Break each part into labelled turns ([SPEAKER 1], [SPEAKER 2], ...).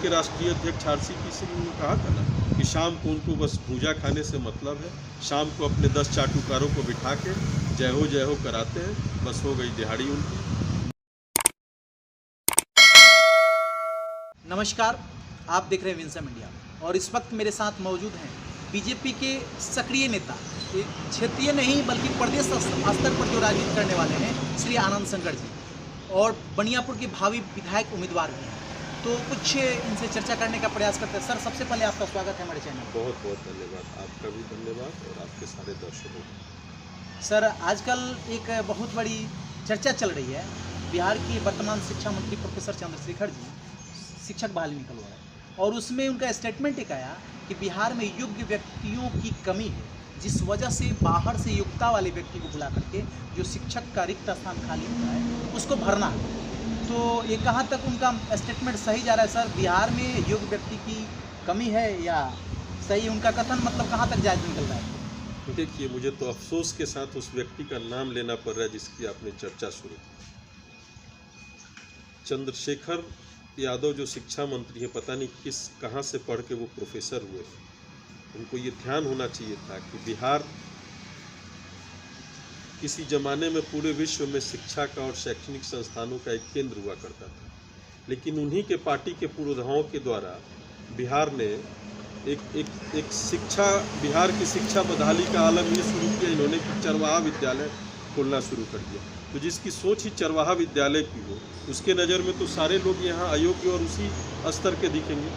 [SPEAKER 1] के राष्ट्रीय अध्यक्ष RCP सिंह ने कहा था ना कि शाम को उनको बस भूजा खाने से मतलब है, शाम को अपने 10 चाटुकारों को बिठा के जय हो कराते हैं, बस हो गई दिहाड़ी उनकी।
[SPEAKER 2] नमस्कार, आप देख रहे हैं विंसम इंडिया और इस वक्त मेरे साथ मौजूद हैं बीजेपी के सक्रिय नेता, क्षेत्रीय नहीं बल्कि प्रदेश स्तर पर जो राजनीति करने वाले हैं श्री आनंद शंकर जी, और बनियापुर के भावी विधायक उम्मीदवार भी हैं। तो कुछ इनसे चर्चा करने का प्रयास करते हैं। सर, सबसे पहले आपका स्वागत है हमारे चैनल।
[SPEAKER 1] बहुत बहुत धन्यवाद, आपका भी धन्यवाद और आपके सारे दर्शकों का।
[SPEAKER 2] सर, आजकल एक बहुत बड़ी चर्चा चल रही है, बिहार की वर्तमान शिक्षा मंत्री प्रोफेसर चंद्रशेखर जी शिक्षक बहाली निकलवा है और उसमें उनका स्टेटमेंट एक आया कि बिहार में योग्य व्यक्तियों की कमी है, जिस वजह से बाहर से योग्यता वाले व्यक्ति को बुला करके जो शिक्षक का रिक्त स्थान खाली होता है उसको भरना है। तो ये कहाँ तक उनका स्टेटमेंट सही जा रहा है सर? बिहार में योग्य व्यक्ति की कमी है या सही उनका कथन, मतलब कहाँ तक जायज निकल रहा है?
[SPEAKER 1] देखिए, मुझे तो अफसोस के साथ उस व्यक्ति का नाम लेना पड़ रहा है जिसकी आपने चर्चा शुरू की। चंद्रशेखर यादव जो शिक्षा मंत्री है, पता नहीं कहाँ से पढ़ के वो प्रोफेसर हुए। उनको ये ध्यान होना चाहिए था कि बिहार किसी ज़माने में पूरे विश्व में शिक्षा का और शैक्षणिक संस्थानों का एक केंद्र हुआ करता था, लेकिन उन्हीं के पार्टी के पुरोधाओं के द्वारा बिहार ने एक शिक्षा, बिहार की शिक्षा बदहाली का आलम ये शुरू किया इन्होंने कि चरवाहा विद्यालय खोलना शुरू कर दिया। तो जिसकी सोच ही चरवाहा विद्यालय की हो, उसके नज़र में तो सारे लोग यहाँ अयोग्य और उसी स्तर के दिखेंगे।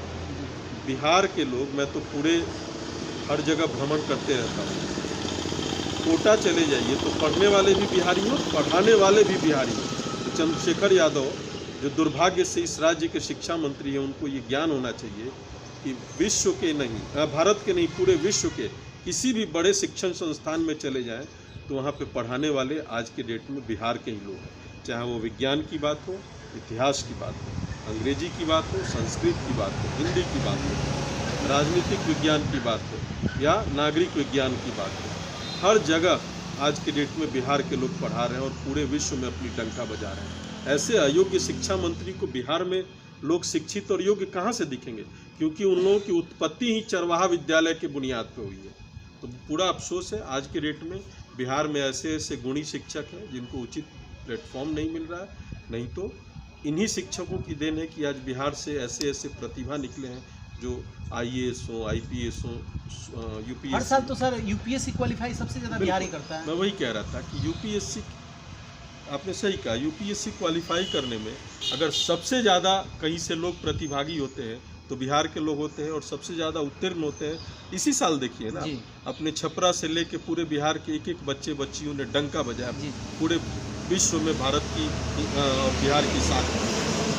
[SPEAKER 1] बिहार के लोग, मैं तो पूरे हर जगह भ्रमण करते रहता हूँ, कोटा चले जाइए तो पढ़ने वाले भी बिहारी हो, पढ़ाने वाले भी बिहारी हो। तो चंद्रशेखर यादव जो दुर्भाग्य से इस राज्य के शिक्षा मंत्री हैं, उनको ये ज्ञान होना चाहिए कि विश्व के नहीं, भारत के नहीं, पूरे विश्व के किसी भी बड़े शिक्षण संस्थान में चले जाएं तो वहाँ पे पढ़ाने वाले आज के डेट में बिहार के ही लोग हैं। चाहे वो विज्ञान की बात हो, इतिहास की बात हो, अंग्रेजी की बात हो, संस्कृत की बात हो, हिंदी की बात हो, राजनीतिक विज्ञान की बात हो या नागरिक विज्ञान की बात हो, हर जगह आज के डेट में बिहार के लोग पढ़ा रहे हैं और पूरे विश्व में अपनी डंका बजा रहे हैं। ऐसे अयोग्य शिक्षा मंत्री को बिहार में लोग शिक्षित और योग्य कहाँ से दिखेंगे? क्योंकि उन लोगों की उत्पत्ति ही चरवाहा विद्यालय के बुनियाद पर हुई है। तो पूरा अफसोस है, आज के डेट में बिहार में ऐसे ऐसे गुणी शिक्षक हैं जिनको उचित प्लेटफॉर्म नहीं मिल रहा है। नहीं तो इन्हीं शिक्षकों की देन है कि आज बिहार से ऐसे ऐसे प्रतिभा निकले हैं जो IAS हो, IPS हो, UPSC।
[SPEAKER 2] हर साल तो सर UPSC क्वालिफाई सबसे ज़्यादा बिहार ही करता है।
[SPEAKER 1] मैं वही कह रहा था कि UPSC, आपने सही कहा, UPSC क्वालिफाई करने में अगर सबसे ज़्यादा कहीं से लोग प्रतिभागी होते हैं तो बिहार के लोग होते हैं और सबसे ज़्यादा उत्तीर्ण होते हैं। इसी साल देखिए ना, अपने छपरा से लेके पूरे बिहार के एक एक बच्चे बच्चियों ने डंका बजाया पूरे विश्व में भारत की और बिहार की साख।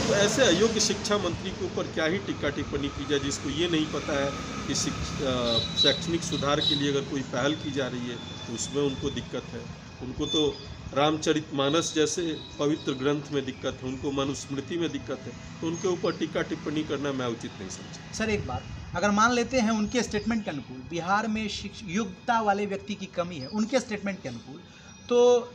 [SPEAKER 1] तो ऐसे अयोग्य शिक्षा मंत्री के ऊपर क्या ही टिक्का टिप्पणी की जाए, जिसको ये नहीं पता है कि शैक्षणिक सुधार के लिए अगर कोई पहल की जा रही है तो उसमें उनको दिक्कत है। उनको तो रामचरितमानस जैसे पवित्र ग्रंथ में दिक्कत है, उनको मनुस्मृति में दिक्कत है, तो उनके ऊपर टिक्का टिप्पणी करना मैं उचित नहीं समझता।
[SPEAKER 2] सर, एक बात, अगर मान लेते हैं उनके स्टेटमेंट के अनुकूल बिहार में योग्यता वाले व्यक्ति की कमी है, उनके स्टेटमेंट के अनुकूल, तो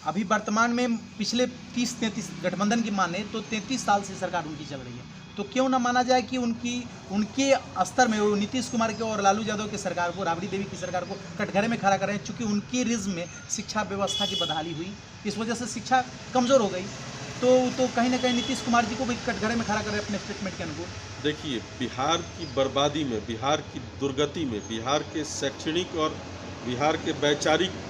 [SPEAKER 2] अभी वर्तमान में पिछले 30-33 गठबंधन की माने तो 33 साल से सरकार उनकी चल रही है, तो क्यों ना माना जाए कि उनके स्तर में वो नीतीश कुमार के और लालू यादव की सरकार को, राबड़ी देवी की सरकार को कटघरे में खड़ा करें, चूँकि उनकी रिज्म में शिक्षा व्यवस्था की बदहाली हुई, इस वजह से शिक्षा कमज़ोर हो गई, तो कहीं ना कहीं नीतीश कुमार जी को भी कटघरे में खड़ा करें अपने स्टेटमेंट के अनुकूल।
[SPEAKER 1] देखिए, बिहार की बर्बादी में, बिहार की दुर्गति में, बिहार के शैक्षणिक और बिहार के वैचारिक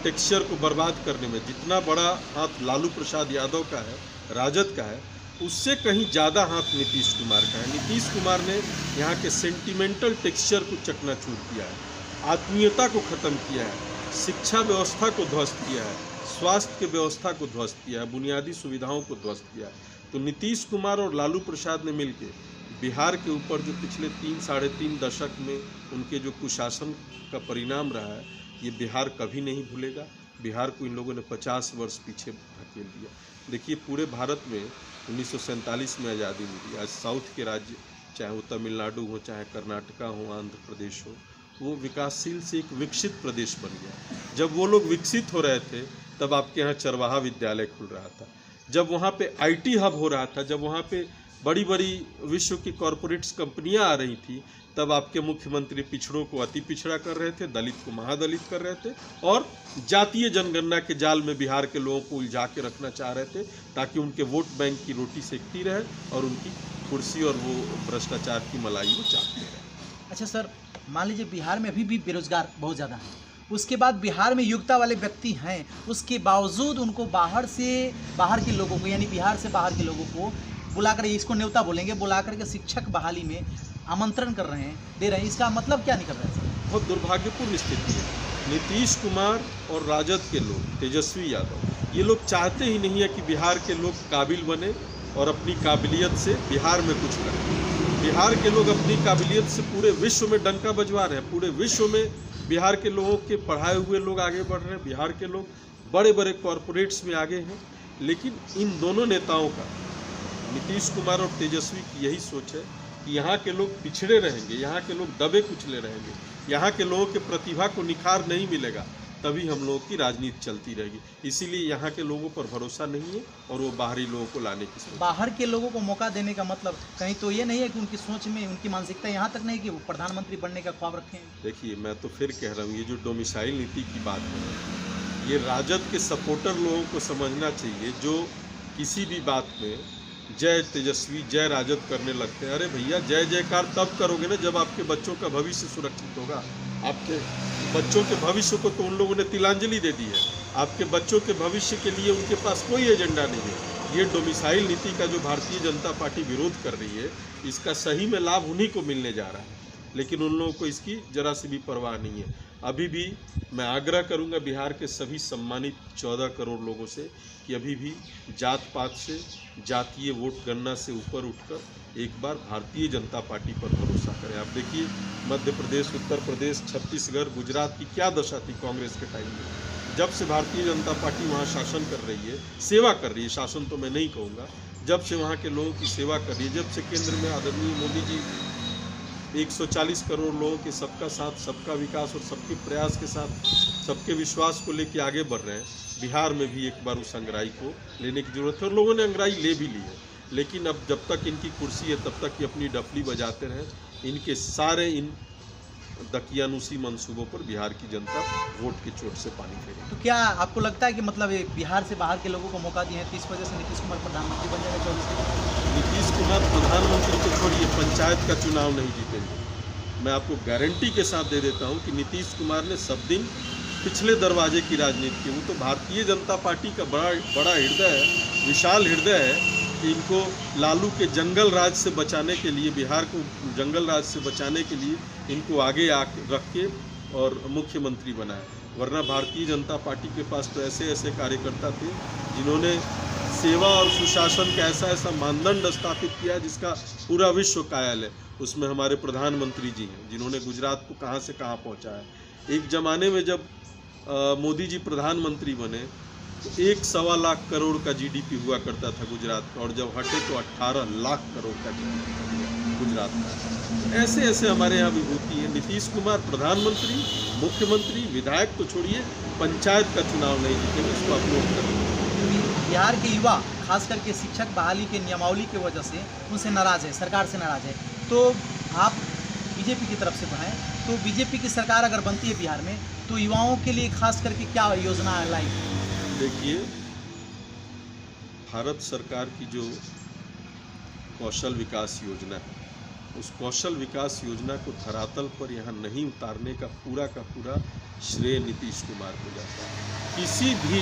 [SPEAKER 1] टेक्सचर को बर्बाद करने में जितना बड़ा हाथ लालू प्रसाद यादव का है, राजद का है, उससे कहीं ज़्यादा हाथ नीतीश कुमार का है। नीतीश कुमार ने यहाँ के सेंटिमेंटल टेक्सचर को चकनाचूर किया है, आत्मीयता को ख़त्म किया है, शिक्षा व्यवस्था को ध्वस्त किया है, स्वास्थ्य की व्यवस्था को ध्वस्त किया है, बुनियादी सुविधाओं को ध्वस्त किया है। तो नीतीश कुमार और लालू प्रसाद ने मिलकर बिहार के ऊपर जो पिछले 3-3.5 दशक में उनके जो कुशासन का परिणाम रहा है, ये बिहार कभी नहीं भूलेगा। बिहार को इन लोगों ने 50 वर्ष पीछे धकेल दिया। देखिए, पूरे भारत में 1947 में आज़ादी मिली। आज साउथ के राज्य, चाहे वो तमिलनाडु हो, चाहे कर्नाटका हो, आंध्र प्रदेश हो, वो विकासशील से एक विकसित प्रदेश बन गया। जब वो लोग विकसित हो रहे थे तब आपके यहाँ चरवाहा विद्यालय खुल रहा था। जब वहाँ पे IT हब हो रहा था, जब वहाँ पे बड़ी बड़ी विश्व की कॉरपोरेट्स कंपनियां आ रही थी, तब आपके मुख्यमंत्री पिछड़ों को अति पिछड़ा कर रहे थे, दलित को महादलित कर रहे थे और जातीय जनगणना के जाल में बिहार के लोगों को उलझा के रखना चाह रहे थे, ताकि उनके वोट बैंक की रोटी सेकती रहे और उनकी कुर्सी और वो भ्रष्टाचार की मलाई वो चाटते रहे।
[SPEAKER 2] अच्छा सर, मान लीजिए बिहार में अभी भी बेरोजगार बहुत ज़्यादा हैं, उसके बाद बिहार में योग्यता वाले व्यक्ति हैं, उसके बावजूद उनको बाहर के लोगों को, यानी बिहार से बाहर के लोगों को बुलाकर, इसको न्योता बोलेंगे, बुलाकर के शिक्षक बहाली में आमंत्रण कर रहे हैं, दे रहे हैं, इसका मतलब क्या निकल रहा है सर?
[SPEAKER 1] बहुत दुर्भाग्यपूर्ण स्थिति है। नीतीश कुमार और राजद के लोग, तेजस्वी यादव, ये लोग चाहते ही नहीं है कि बिहार के लोग काबिल बने और अपनी काबिलियत से बिहार में कुछ करें। बिहार के लोग अपनी काबिलियत से पूरे विश्व में डंका बजवा रहे हैं, पूरे विश्व में बिहार के लोगों के पढ़ाए हुए लोग आगे बढ़ रहे हैं, बिहार के लोग बड़े बड़े कॉरपोरेट्स में आगे हैं। लेकिन इन दोनों नेताओं का, नीतीश कुमार और तेजस्वी की यही सोच है कि यहाँ के लोग पिछड़े रहेंगे, यहाँ के लोग दबे कुचले रहेंगे, यहाँ के लोगों के प्रतिभा को निखार नहीं मिलेगा, तभी हम लोगों की राजनीति चलती रहेगी। इसीलिए यहाँ के लोगों पर भरोसा नहीं है और वो बाहरी लोगों को लाने की सोच।
[SPEAKER 2] बाहर के लोगों को मौका देने का मतलब कहीं तो ये नहीं है कि उनकी सोच में, उनकी मानसिकता यहाँ तक नहीं कि वो प्रधानमंत्री बनने का ख्वाब रखें?
[SPEAKER 1] देखिए, मैं तो फिर कह रहा हूँ, ये जो डोमिसाइल नीति की बात है, ये राजद के सपोर्टर लोगों को समझना चाहिए, जो किसी भी बात में जय तेजस्वी जय राजद करने लगते हैं। अरे भैया, जय जयकार तब करोगे ना जब आपके बच्चों का भविष्य सुरक्षित होगा। आपके बच्चों के भविष्य को तो उन लोगों ने तिलांजलि दे दी है, आपके बच्चों के भविष्य के लिए उनके पास कोई एजेंडा नहीं है। ये डोमिसाइल नीति का जो भारतीय जनता पार्टी विरोध कर रही है, इसका सही में लाभ उन्हीं को मिलने जा रहा है, लेकिन उन लोगों को इसकी जरा सी भी परवाह नहीं है। अभी भी मैं आग्रह करूंगा बिहार के सभी सम्मानित 14 करोड़ लोगों से कि अभी भी जात पात से, जातीय वोट गणना से ऊपर उठकर एक बार भारतीय जनता पार्टी पर भरोसा करें। आप देखिए, मध्य प्रदेश, उत्तर प्रदेश, छत्तीसगढ़, गुजरात की क्या दशा थी कांग्रेस के टाइम में। जब से भारतीय जनता पार्टी वहाँ शासन कर रही है, सेवा कर रही है, शासन तो मैं नहीं कहूँगा, जब से वहाँ के लोगों की सेवा कर रही है, जब से केंद्र में आदरणीय मोदी जी 140 करोड़ लोगों के सबका साथ, सबका विकास और सबके प्रयास के साथ सबके विश्वास को लेकर आगे बढ़ रहे हैं, बिहार में भी एक बार उस अंगराई को लेने की जरूरत है और लोगों ने अंगराई ले भी ली है। लेकिन अब जब तक इनकी कुर्सी है तब तक ये अपनी डफली बजाते रहें। इनके सारे इन दकियानुसी मंसूबों पर बिहार की जनता वोट की चोट से पानी फेरेगी।
[SPEAKER 2] तो क्या आपको लगता है कि मतलब ये बिहार से बाहर के लोगों को मौका दिए हैं, तो इस वजह से नीतीश कुमार प्रधानमंत्री बन जाएगा 24?
[SPEAKER 1] नीतीश कुमार प्रधानमंत्री को छोड़िए, पंचायत का चुनाव नहीं जीतेंगे। मैं आपको गारंटी के साथ दे देता हूं कि नीतीश कुमार ने सब दिन पिछले दरवाजे की राजनीति की। वो तो भारतीय जनता पार्टी का बड़ा हृदय है, विशाल हृदय है कि इनको लालू के जंगल राज से बचाने के लिए, बिहार को जंगल राज से बचाने के लिए इनको आगे रख के और मुख्यमंत्री बनाया। वरना भारतीय जनता पार्टी के पास तो ऐसे ऐसे कार्यकर्ता थे जिन्होंने सेवा और सुशासन का ऐसा मानदंड स्थापित किया जिसका पूरा विश्व कायल है। उसमें हमारे प्रधानमंत्री जी हैं जिन्होंने गुजरात को कहाँ से कहाँ पहुँचाया। एक ज़माने में जब मोदी जी प्रधानमंत्री बने तो 1.25 लाख करोड़ का GDP हुआ करता था गुजरात का, और जब हटे तो 18 लाख करोड़ का GDP गुजरात का। ऐसे ऐसे हमारे यहाँ विभूति है। नीतीश कुमार प्रधानमंत्री, मुख्यमंत्री, विधायक तो छोड़िए, पंचायत का चुनाव नहीं जीतेंगे, इसको आप नोट करें।
[SPEAKER 2] बिहार के युवा खास करके शिक्षक बहाली के नियमावली की वजह से उनसे नाराज़ है, सरकार से नाराज़ है। तो आप बीजेपी की तरफ से बढ़ाएं, तो बीजेपी की सरकार अगर बनती है बिहार में तो युवाओं के लिए खास करके क्या योजना लाई?
[SPEAKER 1] देखिए, भारत सरकार की जो कौशल विकास योजना है, उस कौशल विकास योजना को धरातल पर यहाँ नहीं उतारने का पूरा श्रेय नीतीश कुमार को जाता है। किसी भी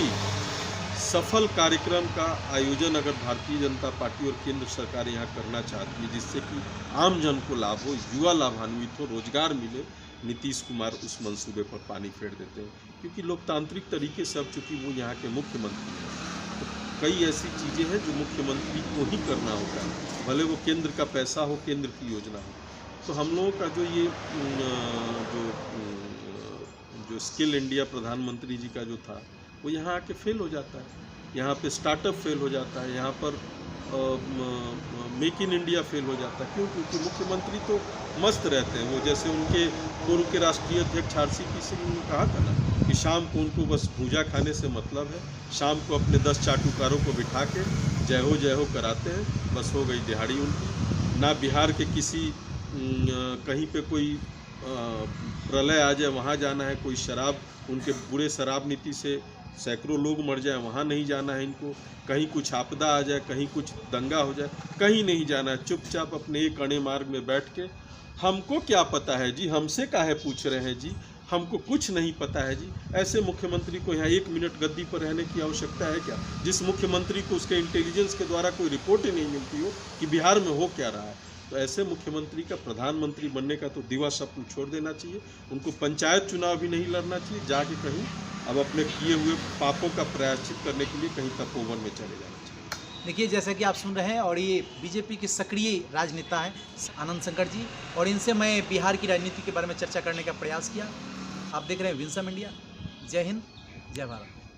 [SPEAKER 1] सफल कार्यक्रम का आयोजन अगर भारतीय जनता पार्टी और केंद्र सरकार यहाँ करना चाहती है जिससे कि आम जन को लाभ हो, युवा लाभान्वित हो, रोजगार मिले, नीतीश कुमार उस मंसूबे पर पानी फेर देते हैं। क्योंकि लोकतांत्रिक तरीके से अब चूँकि वो यहाँ के मुख्यमंत्री हैं, तो कई ऐसी चीज़ें हैं जो मुख्यमंत्री को ही करना होता है, भले वो केंद्र का पैसा हो, केंद्र की योजना हो। तो हम लोगों का जो ये जो स्किल इंडिया प्रधानमंत्री जी का जो था वो यहाँ आके फेल हो जाता है। यहाँ पे स्टार्टअप फेल हो जाता है, यहाँ पर मेक इन इंडिया फेल हो जाता है। क्यों? क्योंकि मुख्यमंत्री तो मस्त रहते हैं। वो जैसे उनके पूर्व के राष्ट्रीय अध्यक्ष RCP सिंह ने कहा था ना कि कि शाम को उनको बस भूजा खाने से मतलब है। शाम को अपने 10 चाटुकारों को बिठा के जय हो कराते हैं, बस हो गई दिहाड़ी उनकी। ना बिहार के किसी कहीं पे कोई प्रलय आ जाए वहाँ जाना है, कोई शराब उनके बुरे शराब नीति से सैकड़ों लोग मर जाए वहाँ नहीं जाना है इनको, कहीं कुछ आपदा आ जाए, कहीं कुछ दंगा हो जाए, कहीं नहीं जाना है। चुपचाप अपने एक अणे मार्ग में बैठ के हमको क्या पता है जी, हमसे काहे पूछ रहे हैं जी, हमको कुछ नहीं पता है जी। ऐसे मुख्यमंत्री को यहाँ 1 मिनट गद्दी पर रहने की आवश्यकता है क्या? जिस मुख्यमंत्री को उसके इंटेलिजेंस के द्वारा कोई रिपोर्ट ही नहीं मिलती हो कि बिहार में हो क्या रहा है, तो ऐसे मुख्यमंत्री का प्रधानमंत्री बनने का तो दिवा स्वप्न छोड़ देना चाहिए। उनको पंचायत चुनाव भी नहीं लड़ना चाहिए, जाके कहीं अब अपने किए हुए पापों का प्रायश्चित करने के लिए कहीं तपोवन में चले जाना चाहिए।
[SPEAKER 2] देखिए, जैसा कि आप सुन रहे हैं, और ये बीजेपी के सक्रिय राजनेता हैं आनंद शंकर जी, और इनसे मैं बिहार की राजनीति के बारे में चर्चा करने का प्रयास किया। आप देख रहे हैं विंसम इंडिया। जय हिंद, जय भारत।